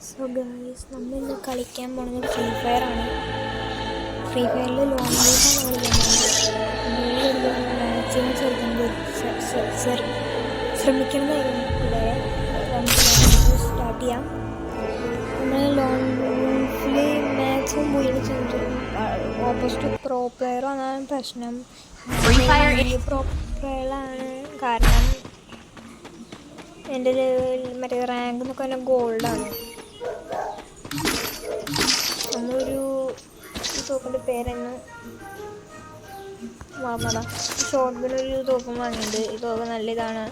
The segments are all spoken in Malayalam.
സോ ഗൈസ്, നമ്മൾ ഇന്ന് കളിക്കാൻ പോകുന്നത് ഫ്രീ ഫയർ ആണ്. ഫ്രീ ഫയറിൽ ലോങ് റേസാണ് മാക്സിമം ശ്രമിക്കുന്നതായിരുന്നു പിള്ളേരെ. നമുക്ക് സ്റ്റാർട്ട് ചെയ്യാം. നമ്മൾ ലോങ് റേസിൽ മാക്സിമം പോയി ഓപ്പോസിറ്റ് പ്രോ പ്ലെയർ ആണ് പ്രശ്നം. പ്രോ പ്ലെയറാണ് കാരണം എൻ്റെ മറ്റേ റാങ്ക് എന്നൊക്കെ പറഞ്ഞാൽ ഗോൾഡാണ്. നമ്മളൊരു തോക്കിൻ്റെ പേരെന്ന് മറന്നതാ. ഷോർട്ട് ഗണ്ണൊരു തോക്കും വാങ്ങിയിട്ടുണ്ട്. ഈ തോക്ക് നല്ല ഇതാണ്.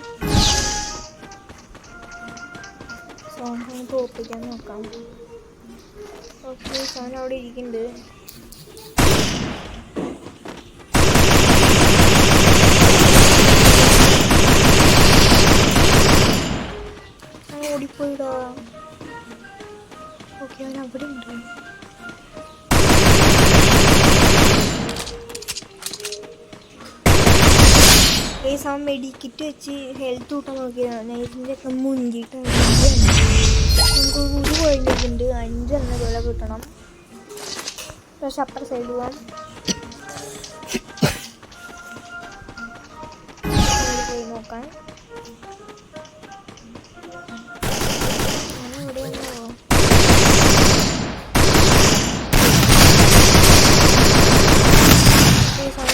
സോ നമുക്ക് തോപ്പിക്കാൻ നോക്കാം. ഓക്കെ, സാധനം അവിടെ ഇരിക്കുന്നുണ്ട്. ഓടിപ്പോയിടാ. ഓക്കെ, അവൻ അവിടെ ഉണ്ട്. ഈ സമയം മെഡിക്കിറ്റ് വെച്ച് ഹെൽത്ത് കൂട്ടാൻ നോക്കിയതാണ്. ഇതിൻ്റെ ഒക്കെ മുഞ്ചിട്ട് നമുക്ക് ഒരു പോയിട്ടുണ്ട്. 5 എന്ന പോലെ കിട്ടണം. പക്ഷെ അപ്പുറ സൈഡ് പോവാം. പോയി നോക്കാൻ.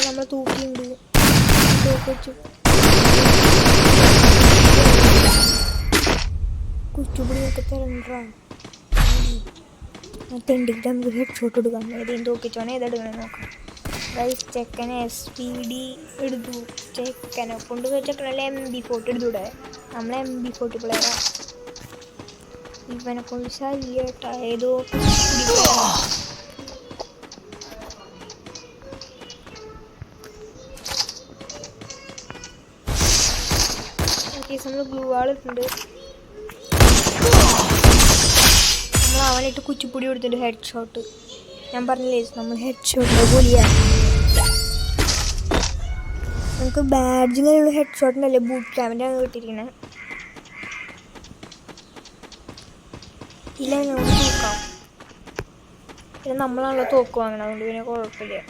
നമ്മൾ തൂക്കിയുണ്ട്. വെച്ചു കുച്ചുപിടിയൊക്കെ തരണ്ടാ. തെണ്ടിട്ട് നമുക്ക് ഹെഡ് ഷോട്ട് എടുക്കാം. ഏതെങ്കിലും തൂക്കിച്ചോണെ ഏതെടുക്കണം നോക്കാം. ഗൈസ്, ചെക്കനെ SPD എടുത്തു. ചെക്കനെ കൊണ്ട് ചെക്കനല്ല MB40 എടുത്തൂടെ. നമ്മളെ MB40 പ്ലെയറാ. ഇവനെ കൊണ്ട് ശരിയേട്ടാ. ഏതോ നമ്മൾ ഗ്ലൂ വാൾ ഇട്ടുണ്ട്. നമ്മൾ അവനായിട്ട് കുച്ചിപ്പൊടി കൊടുത്തിട്ടുണ്ട്. ഹെഡ് ഷോട്ട് ഞാൻ പറഞ്ഞില്ലേ, നമ്മൾ ഹെഡ് ഷോട്ടിൻ്റെ ഗോലിയാണ്. നമുക്ക് ബാഡ്ജിലുള്ള ഹെഡ് ഷോട്ടിനല്ലേ ബൂട്ട് ക്യാമ്പിൻ്റെ ആണ് കിട്ടിയിരിക്കുന്നത്. ഇല്ല, നമുക്ക് നോക്കാം. പിന്നെ നമ്മളാണല്ലോ തോക്ക് വാങ്ങണം, അതുകൊണ്ട് പിന്നെ കുഴപ്പമില്ല.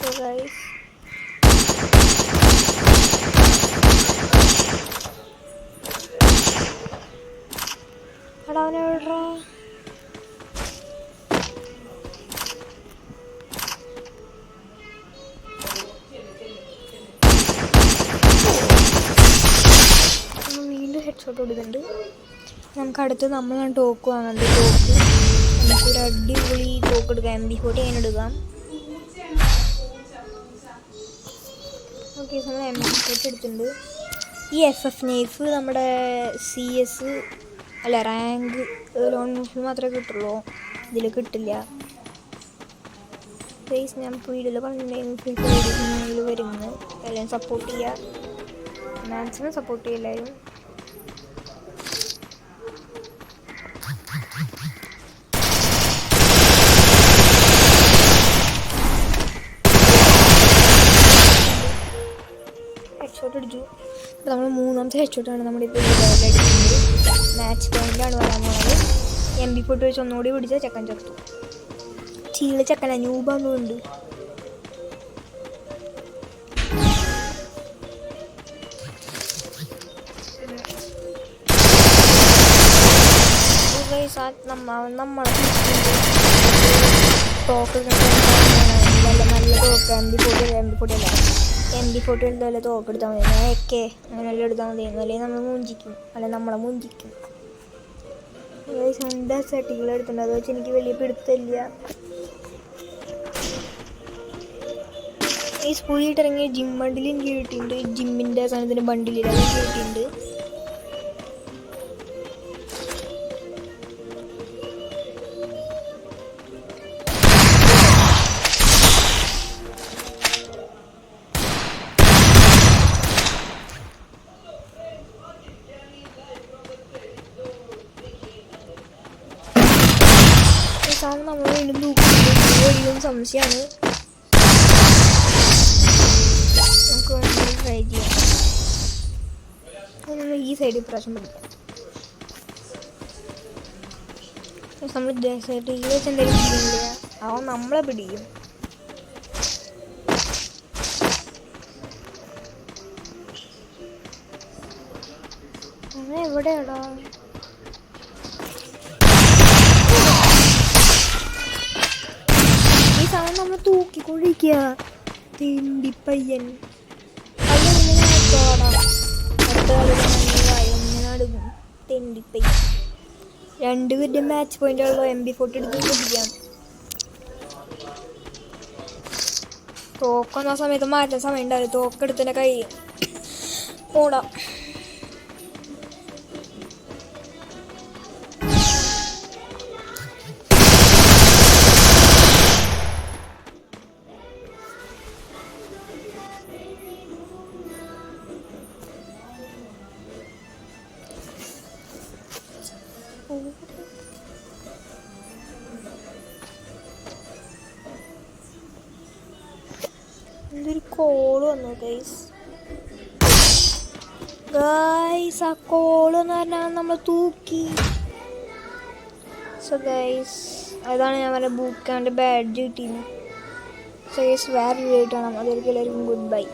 സോ ഗൈസ്, അവനെവിടാ? വീണ്ടും ഹെഡ് ഷോട്ട് കൊടുക്കുന്നുണ്ട്. നമുക്ക് അടുത്ത് നമ്മളാണ് തോക്ക് വാങ്ങുന്നത്. തോക്ക് നമുക്കൊരു അടിപൊളി തോക്ക് എടുക്കാം. MB40 അങ്ങനെ എടുക്കാം. ഓക്കെ, നമ്മൾ MB40 എടുത്തിട്ടുണ്ട്. ഈ FF നൈഫ് നമ്മുടെ CS അല്ല റാങ്ക് ലോൺ മൂഫിൽ മാത്രമേ കിട്ടുള്ളൂ. ഇതിൽ കിട്ടില്ല. പ്ലീസ്, ഞാൻ വീഡിയോയിൽ പറഞ്ഞിട്ടുണ്ടെങ്കിൽ വരുന്നത് എല്ലാവരും സപ്പോർട്ട് ചെയ്യുക. മാക്സിമം സപ്പോർട്ട് ചെയ്യുക എല്ലാവരും. ഹെഡ് ഷോട്ട് അടിച്ചു. അപ്പോൾ നമ്മൾ 3ാമത്തെ ഹെഡ് ഷോട്ടാണ് നമ്മുടെ ഇപ്പോൾ അടിക്കുന്നത്. മാച്ച് പോയിൻ്റാണ് വരാൻ പോകുന്നത്. MB40 വെച്ച് ഒന്നുകൂടി പിടിച്ചാൽ ചെക്കൻ ചേർത്തു. ചീള ചെക്കന ന്യൂബാന്നുണ്ട്. നമ്മളെ തോക്ക് നല്ല തോക്ക് MB40 അല്ല. MB40 എടുത്താൽ തോക്ക് എടുത്താൽ മതി. ഒക്കെ അങ്ങനെല്ലാം എടുത്താൽ മതി. അല്ലെങ്കിൽ നമ്മൾ മുഞ്ചിക്കും. അല്ല നമ്മളെ മുഞ്ചിക്കും. സ്വന്തം സെറ്റികൾ എടുത്തിട്ടുണ്ട്. അത് വെച്ച് എനിക്ക് വലിയ പിടുത്തമില്ല. ഈ സ്കൂളിൽ ഇറങ്ങിയ ജിം ബണ്ടിൽ എനിക്ക് കിട്ടിയിട്ടുണ്ട്. ജിമ്മിൻ്റെ സാധനത്തിന് ബണ്ടിലില്ല, അത് കിട്ടിയിട്ടുണ്ട്. നമ്മൾ വീണ്ടും നോക്കുമ്പോൾ സംശയമാണ്. നമുക്ക് വേണമെങ്കിൽ ട്രൈ ചെയ്യാം. ഈ സൈഡിൽ പ്രാവശ്യം പിടിക്കാം. നമ്മൾ സൈഡിൽ വെച്ച് എന്തെങ്കിലും പിടിക്കില്ല, അവൻ നമ്മളെ പിടിക്കും. അവൻ എവിടെയാടാ? ഈ സാധനം നമ്മൾ തൂക്കിക്കൊണ്ടിരിക്കുക. തിണ്ടിപ്പയ്യൻ തിണ്ടിപ്പയ്യൻ. 2 പേരുടെ മാച്ച് പോയിന്റുള്ള MP40 എടുത്ത് പിടിക്കാം. തോക്കുന്ന സമയത്ത് മാറ്റാൻ സമയം ഉണ്ടാവില്ല. തോക്കെടുത്തന്നെ കൈ ഓടാം. എന്തൊരു കോള് വന്നു ഗൈസ്. ആ കോള് എന്ന് പറഞ്ഞാൽ നമ്മൾ തൂക്കി. സോ ഗൈസ് അതാണ് ഞാൻ പറഞ്ഞ ബൂട്ട് ക്യാമ്പിൻ്റെ ബാഡ്ജ് കിട്ടിയിരുന്നു. സോ ഗൈസ് വേറെ വീഡിയോ കാണാം. അതൊരിക്കലും ഗുഡ് ബൈ.